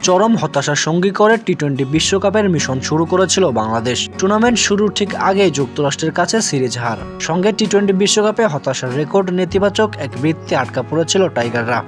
চরম হতাশার সঙ্গী করে টি-20 বিশ্বকাপের মিশন শুরু করেছিল বাংলাদেশ। টুর্নামেন্ট শুরুর ঠিক আগেই যুক্তরাষ্ট্রের কাছে সিরিজ হার, সঙ্গে টি-20 বিশ্বকাপে হতাশার রেকর্ড নেতিবাচক এক বৃত্তে আটকা পড়েছিল টাইগাররা।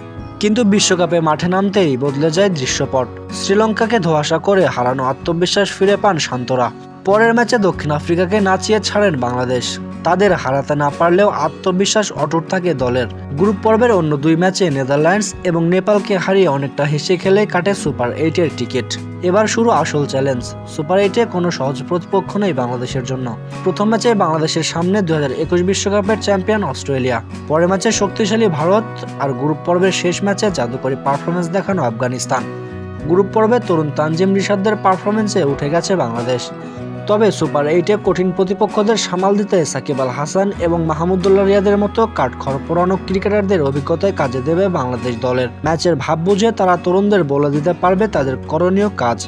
কিন্তু বিশ্বকাপে মাঠে নামতেই বদলে যায় দৃশ্যপট। শ্রীলঙ্কাকে ধোঁয়াশা করে হারানো আত্মবিশ্বাস ফিরে পান শান্তরা। পরের ম্যাচে দক্ষিণ আফ্রিকাকে নাচিয়ে ছাড়েন বাংলাদেশ। তাদের হারাতে না পারলেও আত্মবিশ্বাস অটুট থাকে দলের। গ্রুপ পর্বের অন্য দুই ম্যাচে নেদারল্যান্ডস এবং নেপালকে হারিয়ে অনেকটা হেসে খেলে কাটে সুপার 8-এর টিকিট। এবার শুরু আসল চ্যালেঞ্জ। সুপার 8-এ কোনো সহজ প্রতিপক্ষ নেই বাংলাদেশের জন্য। প্রথম ম্যাচে বাংলাদেশের সামনে 2021 বিশ্বকাপের চ্যাম্পিয়ন অস্ট্রেলিয়া, পরের ম্যাচে শক্তিশালী ভারত, আর গ্রুপ পর্বের শেষ ম্যাচে জাদুকরী পারফরমেন্স দেখানো আফগানিস্তান। গ্রুপ পর্বে তরুণ তানজিম রিশাদদের পারফরমেন্সে উঠে গেছে বাংলাদেশ। তবে সুপার 8-এ কঠিন প্রতিপক্ষদের সামাল দিতে সাকিব আল হাসান এবং মাহমুদুল্লাহ রিয়াদের মতো কাঠখড় পোড়ানো ক্রিকেটারদের অভিজ্ঞতায় কাজে দেবে বাংলাদেশ দলের। ম্যাচের ভাব বুঝে তারা তরুণদের বলে দিতে পারবে তাদের করণীয় কাজ,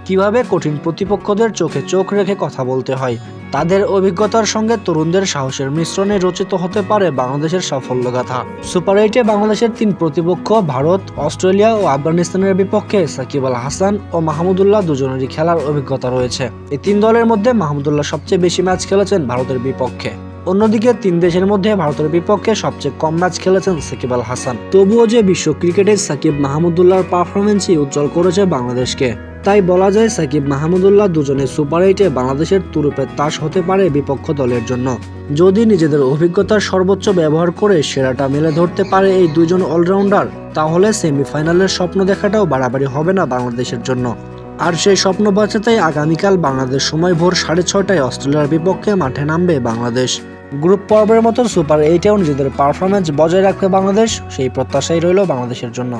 কিভাবে কঠিন প্রতিপক্ষদের চোখে চোখ রেখে কথা বলতে হয়। তাদের অভিজ্ঞতার সঙ্গে তরুণদের সাহসের মিশ্রণে রচিত হতে পারে বাংলাদেশের সাফল্যগাথা। সুপার 8-এ বাংলাদেশের তিন প্রতিপক্ষ ভারত, অস্ট্রেলিয়া ও আফগানিস্তানের বিপক্ষে সাকিব আল হাসান ও মাহমুদুল্লাহ দুজনেরই খেলার অভিজ্ঞতা রয়েছে। এই তিন দলের মধ্যে মাহমুদুল্লাহ সবচেয়ে বেশি ম্যাচ খেলেছেন ভারতের বিপক্ষে। অন্যদিকে তিন দেশের মধ্যে ভারতের বিপক্ষে সবচেয়ে কম ম্যাচ খেলেছেন সাকিব আল হাসান। তবুও যে বিশ্ব ক্রিকেটে সাকিব মাহমুদুল্লাহর পারফরমেন্সই উজ্জ্বল করেছে বাংলাদেশকে। তাই বলা যায় সাকিব মাহমুদুল্লাহ দুজনে সুপার 8-এ বাংলাদেশের তুরুপের তাস হতে পারে বিপক্ষ দলের জন্য। যদি নিজেদের অভিজ্ঞতার সর্বোচ্চ ব্যবহার করে সেরাটা মেলে ধরতে পারে এই দুইজন অলরাউন্ডার, তাহলে সেমিফাইনালের স্বপ্ন দেখাটাও বাড়াবাড়ি হবে না বাংলাদেশের জন্য। আর সেই স্বপ্ন বাঁচাতেই আগামীকাল বাংলাদেশ সময় ভোর 6:30টায় অস্ট্রেলিয়ার বিপক্ষে মাঠে নামবে বাংলাদেশ। গ্রুপ পর্বের মতো সুপার 8-এও নিজেদের পারফরমেন্স বজায় রাখবে বাংলাদেশ, সেই প্রত্যাশাই রইল বাংলাদেশের জন্য।